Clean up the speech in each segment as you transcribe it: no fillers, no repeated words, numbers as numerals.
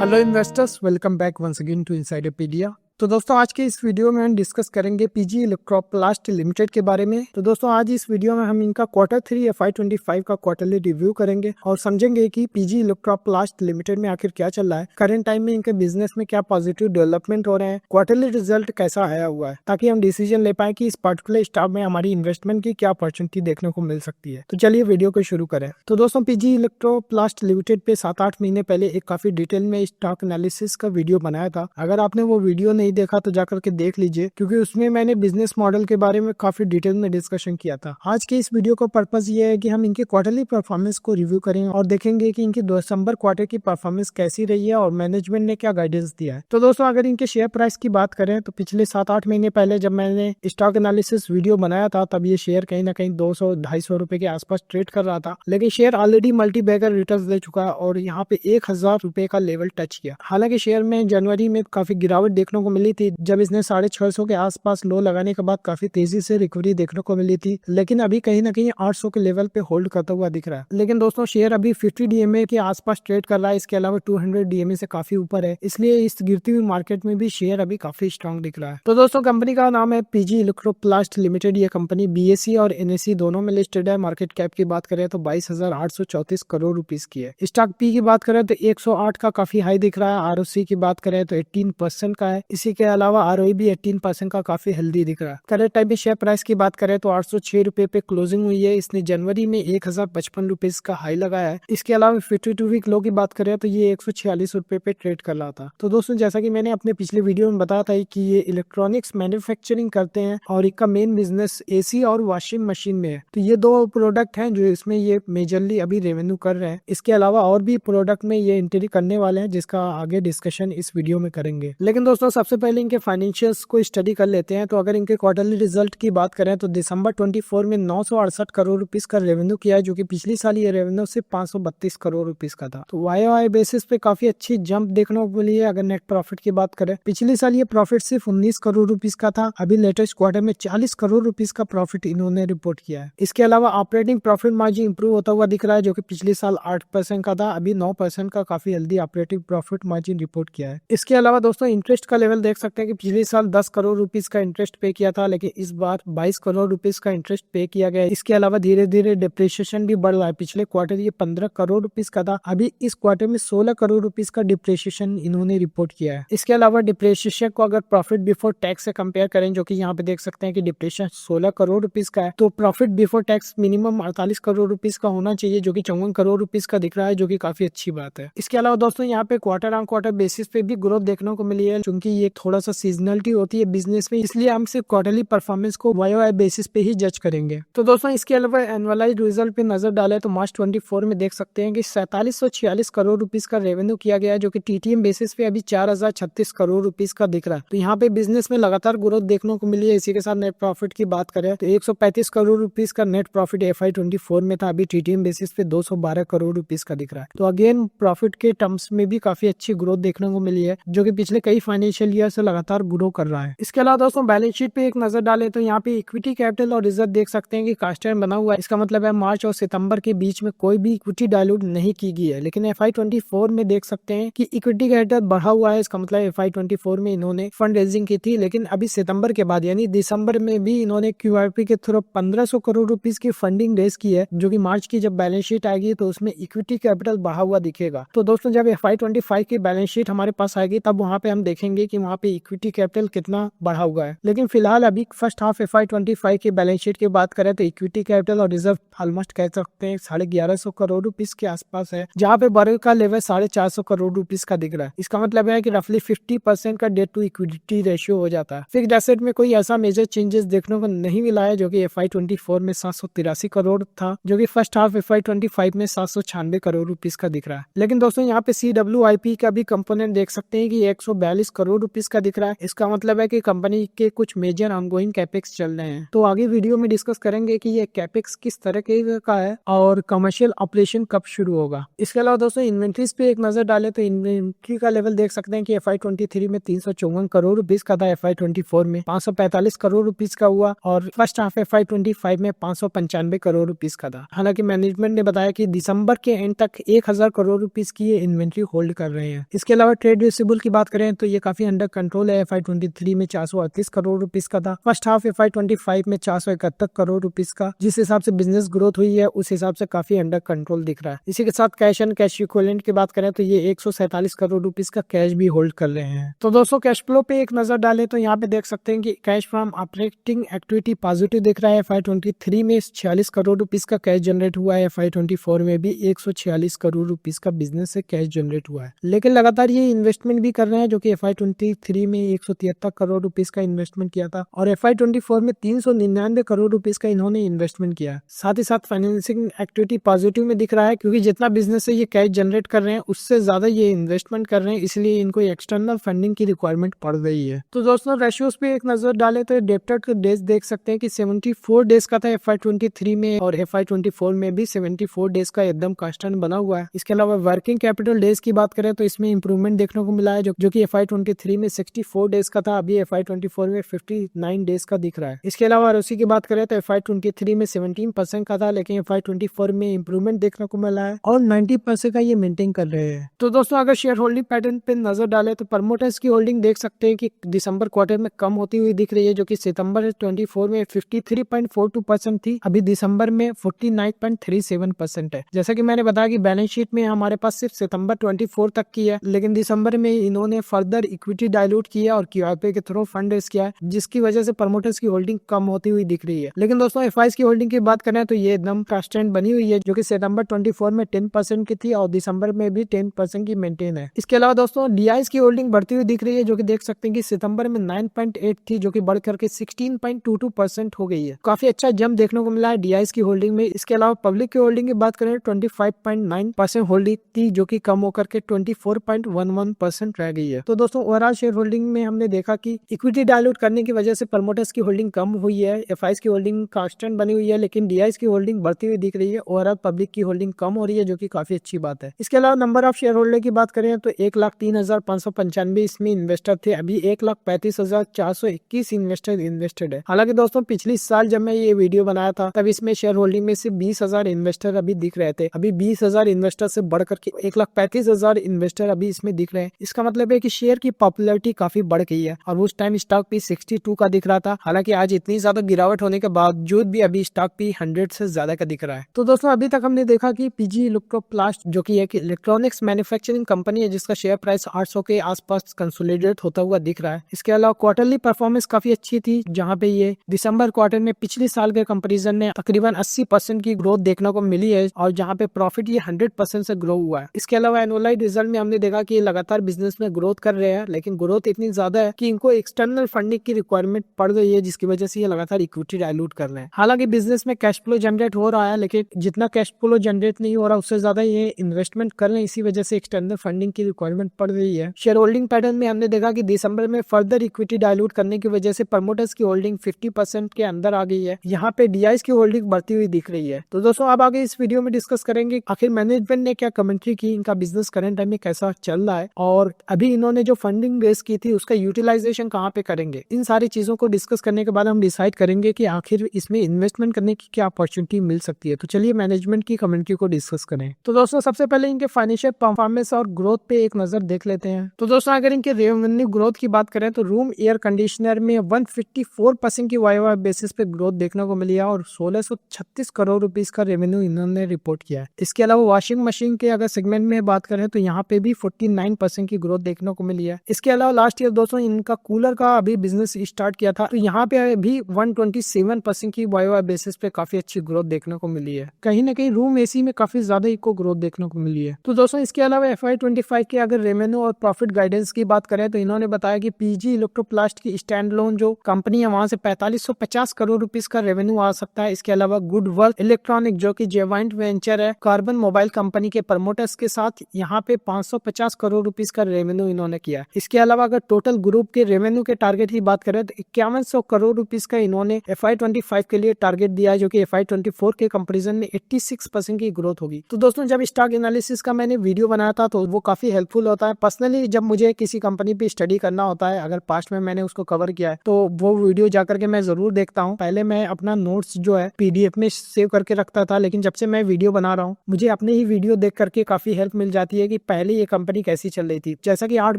Hello investors, welcome back once again to Insiderpedia. तो दोस्तों आज के इस वीडियो में हम डिस्कस करेंगे पीजी इलेक्ट्रोप्लास्ट लिमिटेड के बारे में। तो दोस्तों आज इस वीडियो में हम इनका Q3 FY25 का क्वार्टरली रिव्यू करेंगे और समझेंगे कि पीजी इलेक्ट्रोप्लास्ट लिमिटेड में आखिर क्या चल रहा है, करंट टाइम में इनके बिजनेस में क्या पॉजिटिव डेवलपमेंट हो रहे हैं, क्वार्टरली रिजल्ट कैसा आया हुआ है, ताकि हम डिसीजन ले पाए कि इस पर्टिकुलर स्टॉक में हमारी इन्वेस्टमेंट की क्या अपॉर्चुनिटी देखने को मिल सकती है। तो चलिए वीडियो को शुरू करें। तो दोस्तों पीजी इलेक्ट्रोप्लास्ट लिमिटेड पे 7-8 महीने पहले एक काफी डिटेल में स्टॉक एनालिसिस का वीडियो बनाया था। अगर आपने वो वीडियो नहीं देखा तो जाकर देख लीजिए, क्योंकि उसमें मैंने बिजनेस मॉडल के बारे में काफी डिटेल में डिस्कशन किया था। आज के इस वीडियो का पर्पस ये है कि हम इनके क्वार्टरली परफॉर्मेंस को रिव्यू करें और देखेंगे कि इनके दिसंबर क्वार्टर की परफॉर्मेंस कैसी रही है और मैनेजमेंट ने क्या गाइडेंस दिया है। तो दोस्तों अगर इनके शेयर प्राइस की बात करें तो पिछले 7-8 महीने पहले जब मैंने स्टॉक एनालिसिस वीडियो बनाया था तब ये शेयर कहीं ना कहीं 200-250 रुपए के आसपास ट्रेड कर रहा था, लेकिन share already multi bagger return दे चुका है और यहाँ पे 1000 रुपए का लेवल टच किया। हालांकि शेयर में जनवरी में काफी गिरावट देखने को मिली थी, जब इसने 650 के आसपास लो लगाने के बाद काफी तेजी से रिकवरी देखने को मिली थी, लेकिन अभी कहीं ना कहीं 800 के लेवल पे होल्ड करता हुआ दिख रहा है। लेकिन दोस्तों शेयर अभी 50 डीएमए के आसपास ट्रेड कर रहा है, इसके अलावा 200 डीएमए से काफी ऊपर है, इसलिए इस गिरती हुई मार्केट में भी शेयर अभी काफी स्ट्रॉन्ग दिख रहा है। तो दोस्तों कंपनी का नाम है पीजी इलेक्ट्रोप्लास्ट लिमिटेड। ये कंपनी बीएसई और एनएसई दोनों में लिस्टेड है। मार्केट कैप की बात करें तो 22,834 करोड़ रुपीस की है। स्टॉक पी की बात करें तो 108 का काफी हाई दिख रहा है। आरओसी की बात करें तो 18% का है। इसी के अलावा आरओई भी 18% का काफी हेल्दी दिख रहा है। करंट टाइम में शेयर प्राइस की बात करें तो 806 रुपए पे क्लोजिंग हुई है। इसने जनवरी में 1055 रुपए का हाई लगाया है। इसके अलावा 52 वीक लो की बात करें तो ये 146 रुपए पे ट्रेड कर रहा था। तो दोस्तों जैसा कि मैंने अपने पिछले वीडियो में बताया था कि ये इलेक्ट्रॉनिक्स मैन्युफैक्चरिंग करते हैं और इनका मेन बिजनेस एसी और वॉशिंग मशीन में है। तो ये दो प्रोडक्ट हैं जो इसमें ये मेजरली अभी रेवेन्यू कर रहे हैं। इसके अलावा और भी प्रोडक्ट में ये एंट्री करने वाले हैं, जिसका आगे डिस्कशन इस वीडियो में करेंगे। लेकिन दोस्तों सबसे पहले इनके फाइनेंशियल्स को स्टडी कर लेते हैं। तो अगर इनके क्वार्टरली रिजल्ट की बात करें तो दिसंबर 24 में 968 करोड़ रुपीस का रेवेन्यू किया है, जो कि पिछली साल ये रेवेन्यू सिर्फ 532 करोड़ रुपीस का था। तो वाई बेसिस पे काफी अच्छी जंप देखने को मिली है। अगर नेट प्रॉफिट की बात करें, पिछले साल ये प्रॉफिट सिर्फ 19 करोड़ रुपीस का था, अभी लेटेस्ट क्वार्टर में 40 करोड़ रुपीस का प्रॉफिट इन्होंने रिपोर्ट किया है। इसके अलावा ऑपरेटिंग प्रॉफिट मार्जिन इंप्रूव होता हुआ दिख रहा है, जो कि पिछले साल 8% का था, अभी 9% का काफी healthy operating profit margin report किया है। इसके अलावा दोस्तों इंटरेस्ट का लेवल देख सकते हैं कि पिछले साल 10 करोड़ रुपीस का इंटरेस्ट पे किया था, लेकिन इस बार 22 करोड़ रुपीस का इंटरेस्ट पे किया गया है। इसके अलावा धीरे धीरे डिप्रिसिएशन भी बढ़ रहा है। पिछले क्वार्टर ये 15 करोड़ रुपीस का था, अभी इस क्वार्टर में 16 करोड़ रुपीस का डिप्रिसिएशन इन्होंने रिपोर्ट किया है। इसके अलावा डिप्रिसिएशन को अगर प्रॉफिट बिफोर टैक्स से कंपेयर करें, जो कि यहाँ पे देख सकते हैं कि डिप्रिसिएशन 16 करोड़ रुपीस का है, तो profit before tax minimum 48 crore rupees का होना चाहिए, जो कि 54 करोड़ रुपीस का दिख रहा है, जो कि काफी अच्छी बात है। इसके अलावा दोस्तों यहाँ पे क्वार्टर ऑन क्वार्टर बेसिस पे भी ग्रोथ देखने को मिली है, क्योंकि ये थोड़ा सा सीजनलिटी होती है बिजनेस में, इसलिए हम सिर्फ क्वार्टरली परफॉर्मेंस को वाई बेसिस पे ही जज करेंगे। तो दोस्तों इसके अलावा एनुअलाइज्ड रिजल्ट पे नजर डाले तो मार्च 24 में देख सकते हैं कि 4746 करोड़ रुपीस का रेवेन्यू किया गया है, जो कि टीटीएम बेसिस पे अभी 4036 करोड़ रुपीस का दिख रहा है। तो यहाँ पे बिजनेस में लगातार ग्रोथ देखने को मिली है। इसी के साथ नेट प्रॉफिट की बात करें तो 135 करोड़ रुपीस का नेट प्रॉफिट FY24 में था, अभी टीटीएम बेसिस पे 212 करोड़ रुपीस का दिख रहा है। तो अगेन प्रॉफिट के टर्म्स में भी काफी अच्छी ग्रोथ देखने को मिली है, जो कि पिछले कई फाइनेंशियल ईयर से लगातार ग्रो कर रहा है। इसके अलावा दोस्तों बैलेंस शीट पे एक नजर डाले तो यहाँ पे इक्विटी कैपिटल और रिजर्व देख सकते हैं कि कास्टर्न बना हुआ है। इसका मतलब है मार्च और सितंबर के बीच में कोई भी इक्विटी डायलूट नहीं की गई है, लेकिन FY24 में देख सकते हैं कि इक्विटी कैपिटल बढ़ा हुआ है। इसका मतलब FY24 में इन्होंने फंड रेजिंग की थी, लेकिन अभी सितंबर के बाद यानी दिसंबर में भी इन्होंने QRP के थ्रू 1500 करोड़ रुपीस की फंडिंग रेज की है, जो कि मार्च की जब बैलेंस शीट आएगी तो उसमें इक्विटी कैपिटल बढ़ा हुआ दिखेगा। तो दोस्तों जब FY25 की बैलेंस शीट हमारे पास आएगी तब वहाँ पे हम देखेंगे कि वहाँ पे इक्विटी कैपिटल कितना बढ़ा हुआ है। लेकिन फिलहाल अभी फर्स्ट हाफ FY25 की बैलेंस शीट की बात करें तो इक्विटी कैपिटल और रिजर्व ऑलमोस्ट कह सकते हैं 1150 करोड़ रुपीस के आसपास है, जहाँ पे बॉरोइंग का लेवल 450 करोड़ रुपीस का दिख रहा है। इसका मतलब है कि रफली 50% का डेट टू इक्विटी रेशियो हो जाता है। फिक्स्ड एसेट में कोई ऐसा मेजर चेंजेस देखने को नहीं मिला है, जो कि FY24 में 783 करोड़ था, जो कि फर्स्ट हाफ FY25 में 796 करोड़ रुपीस का दिख रहा है। लेकिन दोस्तों यहाँ पे CWIP का भी कंपोनेंट देख सकते हैं कि 142 करोड़ रुपीज का दिख रहा है। इसका मतलब है कि कंपनी के कुछ मेजर ऑनगोइंग कैपेक्स चल रहे हैं। तो आगे वीडियो में डिस्कस करेंगे कि ये कैपेक्स किस तरह का है और कमर्शियल ऑपरेशन कब शुरू होगा। इसके अलावा दोस्तों इन्वेंट्रीज पे एक नजर डालें तो इन्वेंट्री का लेवल देख सकते हैं कि FY23 में 354 करोड़ रुपीज का था, FY24 में 545 करोड़ रुपीज का हुआ और फर्स्ट हाफ FY25 में 595 करोड़ रुपीज का था। हालांकि मैनेजमेंट ने बताया कि दिसंबर के एंड तक 1000 करोड़ रुपीज की ये इन्वेंट्री होल्ड कर रहे हैं। इसके अलावा ट्रेड रिसीवेबल की बात करें तो ये काफी अंडर कंट्रोल है। FY23 में 438 करोड़ रुपीज का था, फर्स्ट हाफ FY25 में 471 करोड़ रुपीज का। जिस हिसाब से बिजनेस ग्रोथ हुई है उस हिसाब से काफी अंडर कंट्रोल दिख रहा है। इसी के साथ कैश एंड कैश इक्विवेलेंट की बात करें तो ये 147 करोड़ रुपीज का कैश भी होल्ड कर रहे हैं। तो दोस्तों कैश फ्लो पे एक नजर डालें तो यहाँ पे देख सकते हैं कि cash from operating activity positive दिख रहा है। FY23 में 46 करोड़ रुपीज का कैश जनरेट हुआ है, FY24 में भी 146 करोड़ रुपीज का बिजनेस से कैश जनरेट हुआ है। लेकिन लगातार ये इन्वेस्टमेंट भी कर रहे हैं, जो कि FY23 में 173 करोड़ रुपीज का इन्वेस्टमेंट किया था और FY24 में 399 करोड़ रुपीज का इन्होंने इन्वेस्टमेंट किया। साथ ही साथ फाइनेंसिंग एक्टिविटी पॉजिटिव में दिख रहा है, क्योंकि जितना बिजनेस से ये कैश जनरेट कर रहे हैं उससे ज्यादा ये इन्वेस्टमेंट कर रहे हैं, इसलिए इनको एक्सटर्नल फंडिंग की रिक्वायरमेंट पड़ रही है। तो दोस्तों रेशियोज पे एक नजर डाले तो डेब्टर के डेज देख सकते हैं कि 74 डेज का था FY23 में और FY24 में भी 74 डेज का एकदम कांस्टेंट बना हुआ है। इसके अलावा वर्किंग कैपिटल डेज की बात करें तो इसमें इंप्रूवमेंट देखने को मिला है, जो कि FY23 में 64 डेज का था, अभी FY24 में 59 डेज का दिख रहा है। इसके अलावा ROC की बात करें तो FY23 में 17% का था, लेकिन FY24 में इंप्रूवमेंट देखने को मिला है और 90% का ये मेंटेन कर रहे हैं। तो दोस्तों अगर शेयर होल्डिंग पैटर्न पे नजर डाले तो प्रमोटर्स की होल्डिंग देख सकते हैं कि दिसंबर क्वार्टर में कम होती हुई दिख रही है, जो कि सितंबर 24 में 53.42% थी, अभी दिसंबर में 49.37% है। जैसा कि मैंने बताया कि बैलेंस शीट में हमारे पास सिर्फ सितंबर 24 तक की है, लेकिन दिसंबर में इन्होंने फर्दर इक्विटी डायलूट किया और QIP के थ्रू फंड रेज किया है, जिसकी वजह से प्रमोटर्स की होल्डिंग कम होती हुई दिख रही है। लेकिन दोस्तों FIs की होल्डिंग की बात करें तो ये एकदम कांस्टेंट बनी हुई है, जो कि सितंबर 24 में 10% की थी और दिसंबर में भी 10% की मेंटेन है। इसके अलावा दोस्तों DIs की होल्डिंग बढ़ती हुई दिख रही है, जो कि देख सकते हैं कि सितंबर में 9.8 थी, जो कि बढ़कर के 16.22% हो गई है। काफी अच्छा जंप देखने को मिला है DIs की होल्डिंग में। इसके अलावा पब्लिक की होल्डिंग की बात करें 25.9% होल्डिंग थी, जो कि कम होकर के 24.11% रह गई है। तो दोस्तों ओवरऑल शेयर होल्डिंग में हमने देखा कि इक्विटी डायलूट करने की वजह से प्रमोटर्स की होल्डिंग कम हुई है, FIs की होल्डिंग कांस्टेंट बनी हुई है, लेकिन DIs की होल्डिंग बढ़ती हुई दिख रही है। ओवरऑल पब्लिक की होल्डिंग कम हो रही है, जो कि काफी अच्छी बात है। इसके अलावा नंबर ऑफ शेयर होल्डर की बात करें तो 1,03,595 इसमें इन्वेस्टर थे, अभी 1,35,421 इन्वेस्टर इन्वेस्टेड है। हालांकि दोस्तों पिछले साल जब मैं ये वीडियो बनाया था तब इसमें शेयर होल्डिंग में सिर्फ 20,000 इन्वेस्टर अभी दिख रहे थे, अभी 20,000 इन्वेस्टर से बढ़कर के 1,35,000 इन्वेस्टर अभी इसमें दिख रहे हैं। इसका मतलब है कि शेयर की पॉपुलैरिटी काफी बढ़ गई है और उस टाइम स्टॉक भी 62 का दिख रहा था। हालांकि आज इतनी ज्यादा गिरावट होने के बावजूद भी अभी स्टॉक भी 100 से ज्यादा का दिख रहा है। तो दोस्तों अभी तक हमने देखा कि PG इलेक्ट्रोप्लास्ट जो कि एक इलेक्ट्रॉनिक्स मैन्युफैक्चरिंग कंपनी है, जिसका शेयर प्राइस 800 के आसपास कंसोलिडेट होता हुआ दिख रहा है। इसके अलावा क्वार्टरली परफॉर्मेंस काफी अच्छी थी, जहां पे ये दिसंबर क्वार्टर में पिछले साल के कंपैरिजन में तकरीबन 80% की ग्रोथ देखने को मिली है और जहां पे प्रॉफिट ये 100% से ग्रो हुआ है। इसके अलावा एनुअलाइज्ड रिजल्ट में हमने देखा कि ये लगातार बिजनेस में ग्रोथ कर रहे हैं, लेकिन ग्रोथ इतनी ज्यादा है कि इनको एक्सटर्नल फंडिंग की रिक्वायरमेंट पड़ रही है, जिसकी वजह से ये लगातार इक्विटी डायलूट कर रहे हैं। हालांकि बिजनेस में कैश फ्लो जनरेट हो रहा है, लेकिन जितना कैश फ्लो जनरेट नहीं हो रहा उससे ज्यादा ये इन्वेस्टमेंट कर रहे हैं, इसी वजह से एक्सटर्नल फंडिंग की रिक्वायरमेंट पड़ रही है। शेयर होल्डिंग पैटर्न में हमने देखा कि दिसंबर में फर्दर इक्विटी डायलूट करने की वजह से प्रमोटर्स की होल्डिंग 50% के अंदर आ गई है। यहाँ पे DIs की होल्डिंग बढ़ती हुई दिख रही है। तो दोस्तों अब आगे इस वीडियो में डिस्कस करेंगे आखिर मैनेजमेंट ने क्या कमेंट्री की, इनका बिजनेस करंट टाइम में कैसा चल रहा है और अभी इन्होंने जो फंडिंग रेज की थी उसका यूटिलाइजेशन कहाँ पे करेंगे। इन सारी चीजों को डिस्कस करने के बाद हम डिसाइड करेंगे कि आखिर इसमें इन्वेस्टमेंट करने की क्या अपॉर्चुनिटी मिल सकती है। तो चलिए मैनेजमेंट की कमेंट्री को डिस्कस करें। तो दोस्तों सबसे पहले इनके फाइनेंशियल परफॉर्मेंस और ग्रोथ पे एक नजर देख लेते हैं। तो दोस्तों अगर इनके रेवेन्यू ग्रोथ की बात करें तो रूम एयर कंडीशनर में 154% की YoY बेसिस पे ग्रोथ देखने को मिली है और 1636 करोड़ रुपीस का रेवेन्यू इन्होंने रिपोर्ट किया है। इसके अलावा वॉशिंग मशीन के अगर सेगमेंट में बात करें तो यहाँ पे भी 49% की ग्रोथ देखने को मिली है। इसके अलावा लास्ट ईयर दोस्तों इनका कूलर का अभी बिजनेस स्टार्ट किया था, तो यहाँ पे भी 127% की YoY बेसिस पे काफी अच्छी ग्रोथ देखने को मिली है। कहीं ना कहीं रूम AC में काफी ज्यादा इको ग्रोथ देखने को मिली है। तो दोस्तों इसके अलावा FY25 के अगर रेवेन्यू और प्रॉफिट गाइडेंस की बात करें तो इन्होंने बताया कि PG इलेक्ट्रोप्लास्ट की स्टैंड लोन जो कंपनी है वहां से 4550 करोड़ रुपीस का रेवेन्यू आ सकता है। इसके अलावा गुड वर्क इलेक्ट्रॉनिक जो कि जॉइंट वेंचर है कार्बन मोबाइल कंपनी के प्रमोटर्स के साथ, यहाँ पे 550 करोड़ रुपीस का रेवेन्यू इन्होंने किया। इसके अलावा अगर टोटल ग्रुप के रेवेन्यू के टारगेट की बात करें तो 5100 करोड़ रुपीस का इन्होंने FY25 के लिए टारगेट दिया है, जो कि FY24 के कंपैरिजन में 86% की ग्रोथ होगी। तो दोस्तों जब स्टॉक एनालिसिस का मैंने वीडियो बनाया था तो वो काफी हेल्पफुल होता है। पर्सनली जब मुझे किसी कंपनी पे स्टडी करना होता है, अगर पास्ट में मैंने उसको कवर किया है तो वो वीडियो जाकर के मैं जरूर देखता हूँ। पहले मैं अपना नोट्स जो है PDF में सेव करके रखता था, लेकिन जब से मैं वीडियो बना रहा हूँ मुझे अपने ही वीडियो देख करके काफी हेल्प मिल जाती है कि पहले ये कंपनी कैसी चल रही थी। जैसा कि 8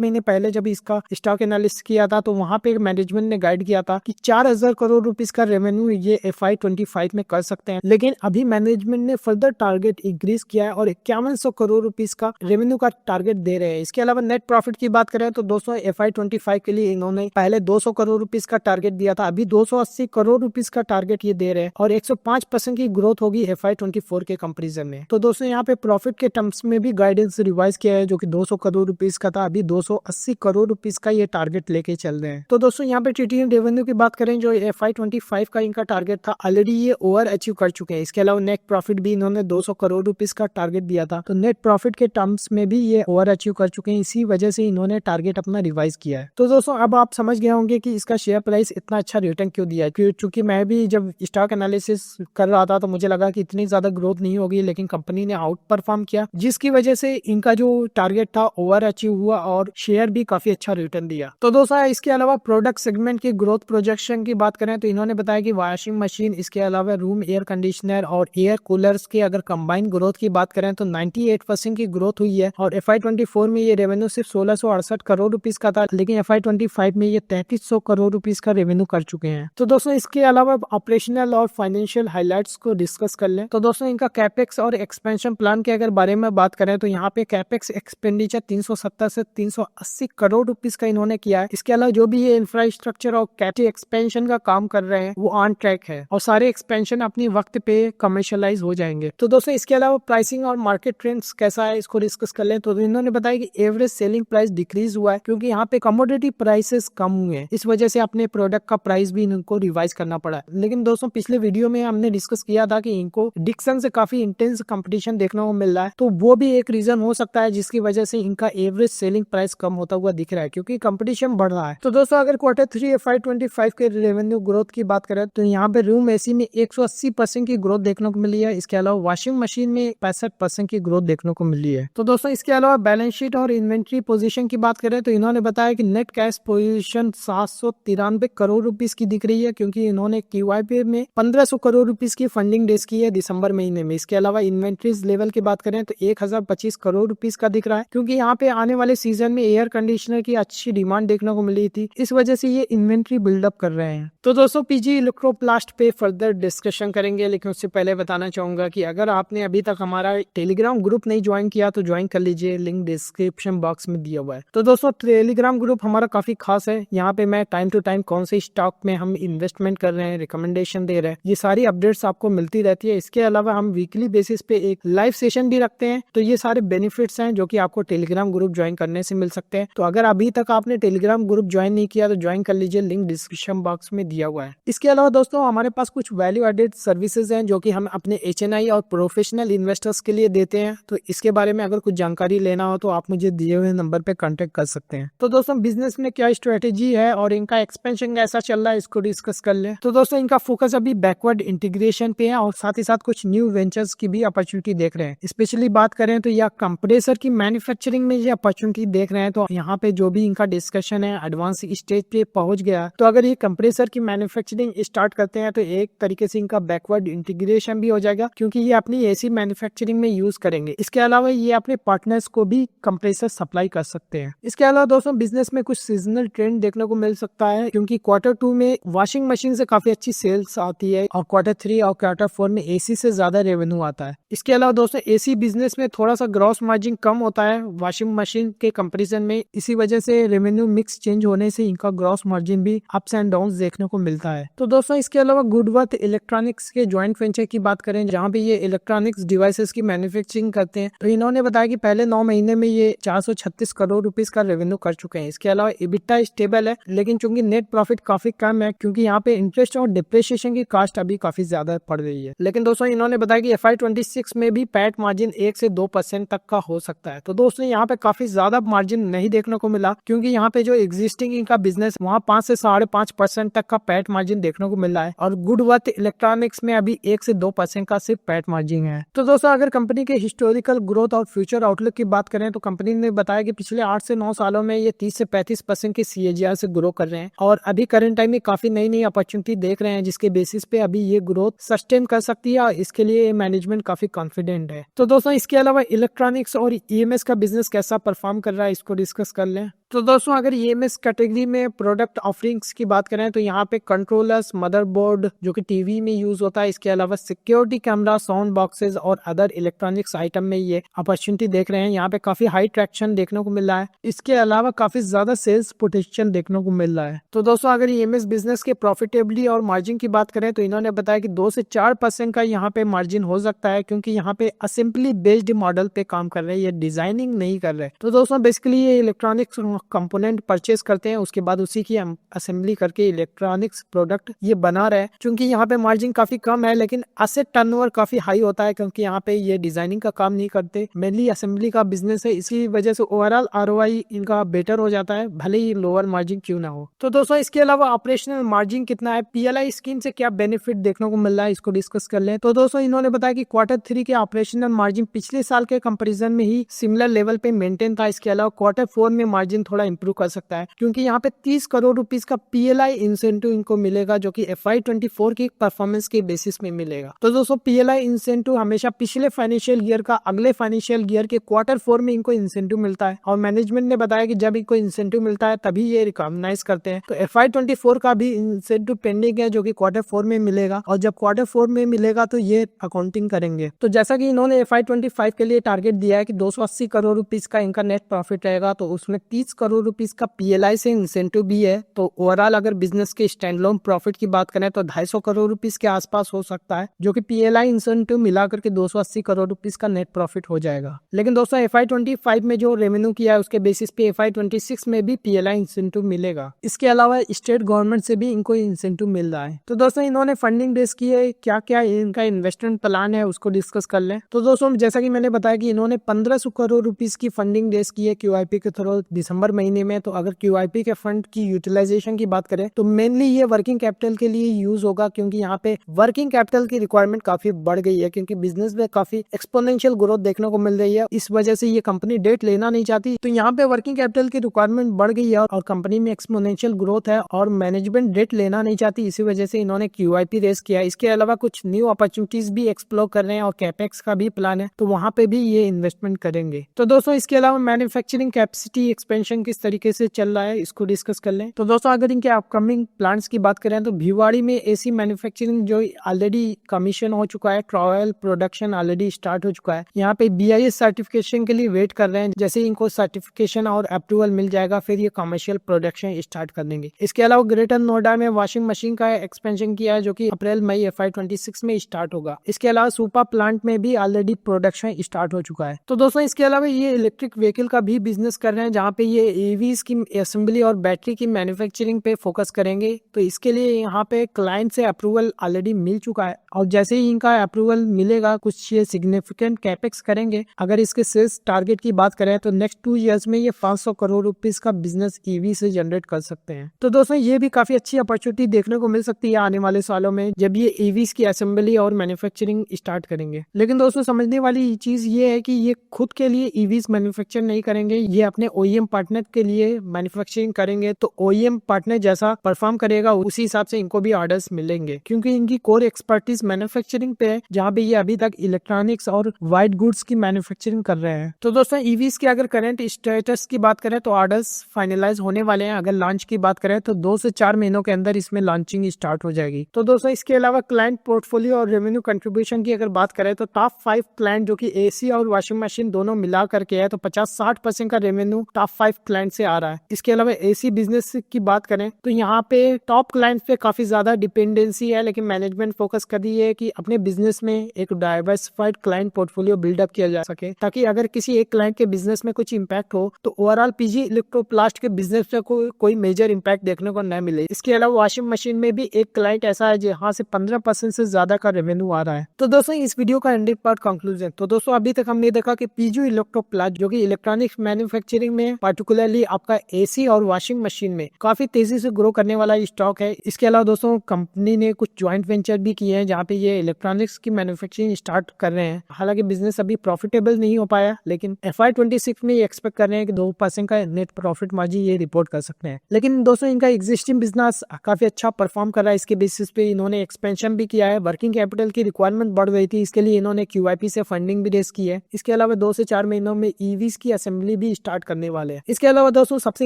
महीने पहले जब इसका स्टॉक एनालिसिस किया था तो वहां पे मैनेजमेंट ने गाइड किया था कि 4000 करोड़ रुपीस का रेवेन्यू ये FY25 में कर सकते हैं, लेकिन अभी मैनेजमेंट ने फर्दर टारगेट इंक्रीज किया है और 5100 करोड़ रुपीस का रेवेन्यू का टारगेट दे रहे हैं। इसके अलावा नेट प्रॉफिट की बात करें तो दोस्तों FY25 के लिए इन्होंने पहले 200 करोड़ रुपीस का टारगेट दिया था, अभी 280 करोड़ रुपीस का टारगेट ये दे रहे हैं और 105% की ग्रोथ होगी FY24 के कंपैरिजन में। तो दोस्तों यहाँ पे प्रॉफिट के टर्म्स में भी गाइडेंस रिवाइज किया है, जो कि 200 करोड़ रुपीस का था, अभी 280 करोड़ रुपीस का ये टारगेट लेके चल रहे हैं। तो दोस्तों यहाँ पे TTM रेवेन्यू की बात करें जो FY25 का इनका टारगेट था ऑलरेडी ये ओवर अचीव कर चुके हैं। इसके अलावा नेट प्रॉफिट भी इन्होंने 200 करोड़ रुपीस का टारगेट दिया था, तो नेट प्रॉफिट के टर्म्स में भी ये ओवर अचीव कर चुके हैं। इसी वजह से इन्होंने टारगेट अपना रिवाइज किया है। तो दोस्तों अब आप समझ गए होंगे कि इसका शेयर प्राइस इतना अच्छा रिटर्न क्यों दिया है, क्योंकि मैं भी जब स्टॉक एनालिसिस कर रहा था तो मुझे लगा कि इतनी ज्यादा ग्रोथ नहीं होगी, लेकिन कंपनी ने आउट परफॉर्म किया, जिसकी वजह से इनका जो टारगेट था ओवर अचीव हुआ और शेयर भी काफी अच्छा रिटर्न दिया। तो दोस्तों इसके अलावा प्रोडक्ट सेगमेंट की ग्रोथ प्रोजेक्शन की बात करें तो इन्होंने बताया कि वॉशिंग मशीन, इसके अलावा रूम एयर कंडीशनर और एयर कूलर्स के अगर कंबाइंड ग्रोथ की बात करें तो 98% की ग्रोथ हुई है और FY24 में ये रेवेन्यू सिर्फ 1668 करोड़ रुपीस का था, लेकिन FY25 में ये 3300 करोड़ रुपीस का रेवेन्यू कर चुके हैं। तो दोस्तों इसके अलावा ऑपरेशनल और फाइनेंशियल हाइलाइट्स को डिस्कस कर लें तो दोस्तों इनका कैपेक्स और एक्सपेंशन प्लान के अगर बारे में बात करें तो यहाँ पे कैपेक्स एक्सपेंडिचर 370 से 380 करोड़ रुपीस का इन्होंने किया है। इसके अलावा जो भी ये इंफ्रास्ट्रक्चर और कैपेसिटी एक्सपेंशन का काम कर रहे हैं वो ऑन ट्रैक है और सारे एक्सपेंशन अपनी वक्त पे कमर्शियलाइज हो जाएंगे। तो दोस्तों इसके अलावा प्राइसिंग और मार्केट ट्रेंड्स कैसा है इसको डिस्कस कर लें तो इन्होंने बताया कि एवरेज सेलिंग प्राइस डिक्रीज हुआ है क्योंकि यहाँ पे कमोडिटी प्राइसेस कम हुए हैं, इस वजह से अपने प्रोडक्ट का प्राइस भी इनको रिवाइज करना पड़ा। लेकिन दोस्तों पिछले वीडियो में हमने डिस्कस किया था कि इनको डिक्सन से काफी इंटेंस कंपटीशन देखने को मिल रहा है, तो वो भी एक रीजन हो सकता है जिसकी वजह से इनका एवरेज सेलिंग प्राइस कम होता हुआ दिख रहा है, क्योंकि कंपटीशन बढ़ रहा है। तो दोस्तों अगर Q3 FY25 के रेवेन्यू ग्रोथ की बात करें तो यहाँ पे रूम एसी में 180% की ग्रोथ देखने को मिली है। इसके अलावा वॉशिंग मशीन में 65% की ग्रोथ देखने को मिली है। तो दोस्तों इसके अलावा बैलेंस शीट और इन्वेंट्री पोजीशन की बात करें तो इन्होंने बताया कि net cash position 793 crore rupees की दिख रही है, क्योंकि इन्होंने QIP में 1500 करोड़ रुपीस की फंडिंग रेज की है दिसंबर महीने में। इसके अलावा इन्वेंट्रीज लेवल की बात करें तो 1025 करोड़ रुपीस का दिख रहा है, क्योंकि यहाँ पे आने वाले सीजन में एयर कंडीशनर की अच्छी डिमांड देखने को मिली थी, इस वजह से ये इन्वेंट्री बिल्डअप कर रहे हैं। तो दोस्तों PG इलेक्ट्रोप्लास्ट पे फर्दर डिस्कशन करेंगे, लेकिन उससे पहले बताना चाहूंगा कि अगर आपने अभी तक हमारा टेलीग्राम ग्रुप नहीं ज्वाइन किया तो ज्वाइन कर लीजिए, लिंक डिस्क्रिप्शन बॉक्स में दिया हुआ है। तो दोस्तों टेलीग्राम ग्रुप हमारा काफी खास है, यहाँ पे मैं टाइम टू टाइम कौन से स्टॉक में हम इन्वेस्टमेंट कर रहे हैं, रिकमेंडेशन दे रहे हैं, ये सारी अपडेट्स आपको मिलती रहती है। इसके अलावा हम वीकली बेसिस पे एक लाइव सेशन भी रखते हैं, तो ये सारे बेनिफिट्स हैं जो कि आपको टेलीग्राम ग्रुप ज्वाइन करने से मिल सकते हैं। तो अगर अभी तक आपने टेलीग्राम ग्रुप ज्वाइन नहीं किया तो ज्वाइन कर लीजिए, लिंक डिस्क्रिप्शन बॉक्स में दिया हुआ है। इसके अलावा दोस्तों हमारे पास कुछ वैल्यू एडेड सर्विसेज हैं जो कि हम अपने HNI और प्रोफेशनल इन्वेस्टर्स के लिए देते हैं, तो इसके बारे में अगर कुछ जानकारी लेना हो तो आप मुझे दिए हुए नंबर पे कांटेक्ट कर सकते हैं। तो दोस्तों बिजनेस में क्या स्ट्रेटेजी है और इनका एक्सपेंशन कैसा चल रहा है इसको डिस्कस कर ले। तो दोस्तों इनका फोकस अभी बैकवर्ड इंटीग्रेशन पे है और साथ ही साथ कुछ न्यू वेंचर्स की भी अपॉर्चुनिटी देख रहे हैं। स्पेशली बात करें तो यह कंप्रेसर की मैन्युफैक्चरिंग में ये अपॉर्चुनिटी देख रहे हैं, तो यहाँ पे जो भी इनका डिस्कशन है एडवांस स्टेज पे पहुंच गया। तो अगर ये कंप्रेसर की मैन्युफैक्चरिंग स्टार्ट करते हैं तो एक तरीके से इनका बैकवर्ड इंटीग्रेशन भी हो जाएगा, क्योंकि ये अपनी AC मैन्युफैक्चरिंग में यूज करेंगे। इसके अलावा ये अपने पार्टनर्स को भी कंप्रेसर सप्लाई कर सकते हैं। इसके अलावा दोस्तों बिजनेस में कुछ सीजनल ट्रेंड देखने को मिल सकता है, क्योंकि Q2 में वॉशिंग मशीन से काफी अच्छी सेल्स आती है और Q3 और Q4 में AC से ज्यादा रेवेन्यू आता है। इसके अलावा दोस्तों AC बिजनेस में थोड़ा सा ग्रॉस मार्जिन कम होता है वॉशिंग मशीन के कंपैरिजन में, इसी वजह से रेवेन्यू मिक्स चेंज होने से इनका ग्रॉस मार्जिन भी अप्स एंड डाउन देखने को मिलता है। तो दोस्तों इसके अलावा गुडवर्थ इलेक्ट्रॉनिक्स के ज्वाइंट वेंचर की बात करें जहाँ पे ये इलेक्ट्रॉनिक्स डिवाइसेस की मैन्युफैक्चरिंग करते हैं, तो इन्होंने बताया कि पहले 9 महीने में ये 436 करोड़ रुपीस का रेवेन्यू कर चुके हैं। इसके अलावा EBITDA स्टेबल है, लेकिन चूंकि नेट प्रॉफिट काफी कम है क्योंकि यहाँ पे इंटरेस्ट और डिप्रिसिएशन की कॉस्ट अभी काफी ज्यादा पड़ रही है। लेकिन दोस्तों इन्होंने बताया कि FY26 में भी पैट मार्जिन 1 से 2% तक का हो सकता है। तो दोस्तों यहाँ पे काफी ज्यादा मार्जिन नहीं देखने को मिला, क्योंकि यहाँ पे जो एग्जिस्टिंग इनका बिजनेस वहाँ 5 से 5.5% तक का पैट मार्जिन देखने को मिल रहा है और गुडवर्थ इलेक्ट्रॉनिक्स में अभी 1 से 2% का सिर्फ पैट मार्जिन है। तो दोस्तों अगर कंपनी के हिस्टोरिकल ग्रोथ और फ्यूचर आउटलुक की बात करें तो कंपनी ने बताया कि पिछले 8 से 9 सालों में ये 30 से 35% की CAGR से ग्रो कर रहे हैं और अभी करंट टाइम में काफी नई नई अपॉर्चुनिटी देख रहे हैं, जिसके बेसिस पे अभी ये ग्रोथ सस्टेन कर सकती है और इसके लिए मैनेजमेंट काफी कॉन्फिडेंट है। तो दोस्तों इसके अलावा इलेक्ट्रॉनिक्स और EMS का बिजनेस कैसा परफॉर्म कर रहा है इसको डिस्कस कर लें। तो दोस्तों अगर EMS कैटेगरी में प्रोडक्ट ऑफरिंग्स की बात करें तो यहाँ पे कंट्रोलर्स, मदरबोर्ड जो कि टीवी में यूज होता है, इसके अलावा सिक्योरिटी कैमरा, साउंड बॉक्सेस और अदर इलेक्ट्रॉनिक्स आइटम में ये अपॉर्चुनिटी देख रहे हैं। यहाँ पे काफी हाई ट्रैक्शन देखने को मिल रहा है, इसके अलावा काफी ज्यादा सेल्स पोटेंशियल देखने को मिल रहा है। तो दोस्तों अगर EMS बिजनेस के प्रॉफिटेबिलिटी और मार्जिन की बात करें तो इन्होंने बताया कि 2 से 4% का यहाँ पे मार्जिन हो सकता है, क्योंकि यहाँ पे असेंबली बेस्ड मॉडल पे काम कर रहे हैं, ये डिजाइनिंग नहीं कर रहे। तो दोस्तों बेसिकली ये इलेक्ट्रॉनिक्स कंपोनेंट परचेज करते हैं, उसके बाद उसी की असेंबली करके इलेक्ट्रॉनिक्स प्रोडक्ट ये बना रहे हैं। क्योंकि यहाँ पे मार्जिन काफी कम है लेकिन एसेट टर्नओवर काफी हाई होता है, क्योंकि यहाँ पे ये डिजाइनिंग का काम नहीं करते, मेनली असेंबली का बिजनेस है। इसी वजह से ओवरऑल ROI इनका बेटर हो जाता है, भले ही लोअर मार्जिन क्यों ना हो। तो दोस्तों इसके अलावा ऑपरेशनल मार्जिन कितना है, PLI स्कीम से क्या बेनिफिट देखने को मिल रहा है, इसको डिस्कस कर लें। तो दोस्तों इन्होंने बताया कि Q3 के ऑपरेशनल मार्जिन पिछले साल के कंपैरिजन में ही सिमिलर लेवल पे मेंटेन था। इसके अलावा Q4 में मार्जिन थोड़ा इंप्रूव कर सकता है, क्योंकि यहाँ पे 30 करोड़ रुपीस का PLI इंसेंटिव इनको मिलेगा, जो कि FY24 की परफॉर्मेंस के बेसिस में मिलेगा। तो दोस्तों PLI इंसेंटिव हमेशा पिछले फाइनेंशियल ईयर का अगले फाइनेंशियल ईयर के Q4 में इनको इंसेंटिव मिलता है और मैनेजमेंट ने बताया कि जब इनको इंसेंटिव मिलता है तभी ये रिकॉग्नाइज करते हैं। तो FY24 का भी इंसेंटिव पेंडिंग है, जो कि Q4 में मिलेगा और जब Q4 में मिलेगा तो ये अकाउंटिंग करेंगे। तो जैसा कि इन्होंने FY25 के लिए टारगेट दिया है कि 280 करोड़ रुपीस का इनका नेट प्रॉफिट रहेगा, तो उसमें 30 करोड़ रुपीस का PLI से इंसेंटिव भी है। तो ओवरऑल अगर बिजनेस के स्टैंडअलोन प्रॉफिट की बात करें तो 250 करोड़ रुपीस के आसपास हो सकता है, जो कि PLI इंसेंटिव मिलाकर के 280 करोड़ रुपीस का नेट प्रॉफिट हो जाएगा। लेकिन दोस्तों FY25 में जो रेवेन्यू किया है उसके बेसिस पे FY26 में भी PLI इंसेंटिव मिलेगा। इसके अलावा स्टेट गवर्नमेंट से भी इनको इंसेंटिव मिल रहा है। तो दोस्तों इन्होंने फंडिंग रेस की है, क्या क्या इनका इन्वेस्टमेंट प्लान है उसको डिस्कस कर लें। तो दोस्तों जैसा कि मैंने बताया कि इन्होंने 1500 करोड़ रुपीस की फंडिंग रेस की है QIP के थ्रू दिसंबर महीने में। तो अगर QIP के फंड की यूटिलाइजेशन की बात करें तो मेनली ये वर्किंग कैपिटल के लिए यूज होगा, क्योंकि यहाँ पे वर्किंग कैपिटल की रिक्वायरमेंट काफी बढ़ गई है, क्योंकि बिजनेस में काफी एक्सपोनेंशियल ग्रोथ देखने को मिल रही है। इस वजह से ये कंपनी डेट लेना नहीं चाहती, तो यहाँ पे वर्किंग कैपिटल की रिक्वायरमेंट बढ़ गई है और कंपनी में एक्सपोनेंशियल ग्रोथ है और मैनेजमेंट डेट लेना नहीं चाहती, इसी वजह से इन्होंने QIP रेस किया। इसके अलावा कुछ न्यू अपॉर्चुनिटीज भी एक्सप्लोर कर रहे हैं और कैपेक्स का भी प्लान है, तो वहाँ पे भी ये इन्वेस्टमेंट करेंगे। तो दोस्तों इसके अलावा मैन्युफैक्चरिंग कैपेसिटी एक्सपेंशन किस तरीके से चल रहा है इसको डिस्कस कर लें। तो दोस्तों अगर इनके अपकमिंग प्लान्स की बात करें तो भिवाड़ी में AC मैन्युफैक्चरिंग जो ऑलरेडी कमीशन हो चुका है, ट्रायल प्रोडक्शन ऑलरेडी स्टार्ट हो चुका है। यहाँ पे BIS सर्टिफिकेशन के लिए वेट कर रहे हैं, जैसे इनको सर्टिफिकेशन और अप्रूवल मिल जाएगा फिर ये कमर्शियल प्रोडक्शन स्टार्ट कर देंगे। इसके अलावा ग्रेटर नोएडा में वॉशिंग मशीन का एक्सपेंशन किया है, जो कि अप्रैल मई FY26 में स्टार्ट होगा। इसके अलावा सुपा प्लांट में भी ऑलरेडी प्रोडक्शन स्टार्ट हो चुका है। तो दोस्तों इसके अलावा ये इलेक्ट्रिक व्हीकल का भी बिजनेस कर रहे हैं, जहाँ पे ये EVs की असेंबली और बैटरी की मैन्युफैक्चरिंग पे फोकस करेंगे। तो इसके लिए यहाँ पे क्लाइंट से अप्रूवल ऑलरेडी मिल चुका है और जैसे ही इनका अप्रूवल मिलेगा कुछ ये सिग्निफिकेंट कैपेक्स करेंगे। अगर इसके सेल्स टारगेट की बात करें तो नेक्स्ट 2 इयर्स में ये 500 करोड़ रुपीस का बिजनेस EV से जनरेट कर सकते हैं। तो दोस्तों ये भी काफी अच्छी अपॉर्चुनिटी देखने को मिल सकती है आने वाले सालों में, जब ये EVs की असेंबली और मैन्युफैक्चरिंग स्टार्ट करेंगे। लेकिन दोस्तों समझने वाली चीज ये है कि ये खुद के लिए EVs मैन्युफैक्चर नहीं करेंगे, ये अपने OEM पार्टनर के लिए मैन्युफैक्चरिंग करेंगे। तो OEM पार्टनर जैसा परफॉर्म करेगा उसी हिसाब से इनको भी ऑर्डर्स मिलेंगे, क्योंकि इनकी कोर एक्सपर्टीज मैन्युफैक्चरिंग पे है, जहाँ पे ये अभी तक इलेक्ट्रॉनिक्स और वाइट गुड्स की मैन्युफैक्चरिंग कर रहे हैं। तो दोस्तों EVs की अगर करंट स्टेटस की बात करें तो ऑर्डर्स फाइनलाइज होने वाले हैं। अगर लॉन्च की बात करें तो 2 से 4 महीनों के अंदर इसमें लॉन्चिंग स्टार्ट हो जाएगी। तो दोस्तों इसके अलावा क्लाइंट पोर्टफोलियो और रेवेन्यू कंट्रीब्यूशन की अगर बात करें तो टॉप 5 क्लाइंट जो कि AC और वॉशिंग मशीन दोनों मिला करके है, तो 50-60% का रेवेन्यू टॉप 5 क्लाइंट से आ रहा है। इसके अलावा AC बिजनेस की बात करें तो यहाँ पे टॉप क्लाइंट पे काफी ज्यादा डिपेंडेंसी है, लेकिन मैनेजमेंट फोकस कर रही है कि अपने बिजनेस में एक डाइवर्सिफाइड क्लाइंट पोर्टफोलियो बिल्डअप किया जा सके, ताकि अगर किसी एक क्लाइंट के बिजनेस में कुछ इंपैक्ट हो तो ओवरऑल PG इलेक्ट्रोप्लास्ट के बिजनेस पे कोई मेजर इंपैक्ट देखने को न मिले। इसके अलावा वॉशिंग मशीन में भी एक क्लाइंट ऐसा है जहाँ से 15% से ज्यादा का रेवेन्यू आ रहा है। तो दोस्तों इस वीडियो का एंडिंग पार्ट कंक्लूजन। तो दोस्तों अभी तक हमने देखा कि PG इलेक्ट्रोप्लास्ट जो कि इलेक्ट्रॉनिक्स मैन्युफैक्चरिंग में पार्टिकुलर पर्टिकुलरली आपका एसी और वॉशिंग मशीन में काफी तेजी से ग्रो करने वाला स्टॉक है। इसके अलावा दोस्तों कंपनी ने कुछ ज्वाइंट वेंचर भी किए हैं जहाँ पे ये इलेक्ट्रॉनिक्स की मैन्युफैक्चरिंग स्टार्ट कर रहे हैं। हालांकि बिजनेस अभी प्रॉफिटेबल नहीं हो पाया, लेकिन FY26 में ये एक्सपेक्ट कर रहे हैं कि 2% का नेट प्रॉफिट मार्जिन ये रिपोर्ट कर सकते हैं। लेकिन दोस्तों इनका एग्जिस्टिंग बिजनेस काफी अच्छा परफॉर्म कर रहा है। इसके बेसिस पे इन्होंने एक्सपेंशन भी किया है। वर्किंग कैपिटल की रिक्वायरमेंट बढ़ गई थी, इसके लिए इन्होंने QIP से फंडिंग भी रेज की है। इसके अलावा 2 से 4 महीनों में EVs की असेंबली भी स्टार्ट करने वाले हैं। इसके अलावा दोस्तों सबसे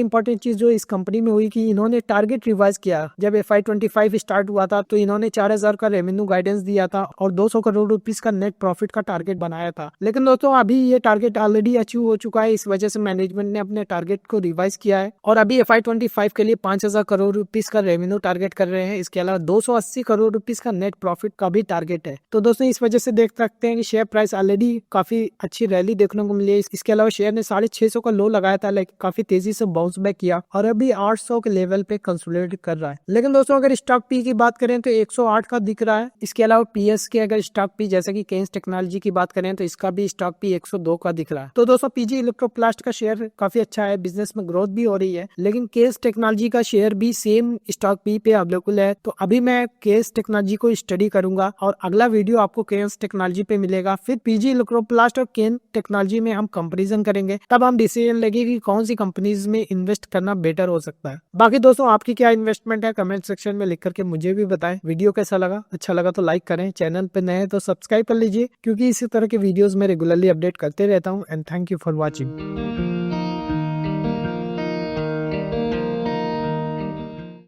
इंपॉर्टेंट चीज जो इस कंपनी में हुई कि इन्होंने टारगेट रिवाइज किया। जब FY25 स्टार्ट हुआ था तो इन्होंने 4000 का रेवेन्यू गाइडेंस दिया था और 200 करोड़ रुपीस का नेट प्रॉफिट का टारगेट बनाया था। लेकिन दोस्तों अभी ये टारगेट ऑलरेडी अचीव हो चुका है। इस वजह से मैनेजमेंट ने अपने टारगेट को रिवाइज किया है और अभी FY25 के लिए 5000 करोड़ रुपीस का रेवेन्यू टारगेट कर रहे हैं। इसके अलावा 280 करोड़ रुपीस का नेट प्रॉफिट का भी टारगेट है। तो दोस्तों इस वजह से देख सकते हैं कि शेयर प्राइस ऑलरेडी काफी अच्छी रैली देखने को मिली है। इसके अलावा शेयर ने 650 का लो लगाया था, लेकिन काफी तेजी से बाउंस बैक किया और अभी 800 के लेवल पे कंसोलिडेट कर रहा है। लेकिन दोस्तों अगर स्टॉक पी की बात करें तो 108 का दिख रहा है। इसके अलावा PS के अगर स्टॉक पी जैसे कि केन्स टेक्नोलॉजी की बात करें तो इसका भी स्टॉक पी 102 का दिख रहा है। तो दोस्तों PG इलेक्ट्रोप्लास्ट का शेयर काफी अच्छा है, बिजनेस में ग्रोथ भी हो रही है। लेकिन केस टेक्नोलॉजी का शेयर भी सेम स्टॉक पी पे अवेलेबल है। तो अभी मैं केस टेक्नोलॉजी को स्टडी करूंगा और अगला वीडियो आपको केस टेक्नोलॉजी पे मिलेगा। फिर PG इलेक्ट्रोप्लास्ट और केन टेक्नोलॉजी में हम कंपैरिजन करेंगे, तब हम डिसीजन लेंगे कि कौन सी कंपनीज में इन्वेस्ट करना बेटर हो सकता है। बाकी दोस्तों आपकी क्या इन्वेस्टमेंट है कमेंट सेक्शन में लिख करके मुझे भी बताएं। वीडियो कैसा लगा, अच्छा लगा तो लाइक करें, चैनल पे नए हैं तो सब्सक्राइब कर लीजिए क्योंकि इसी तरह के वीडियोस में रेगुलरली अपडेट करते रहता हूं। And thank you for watching.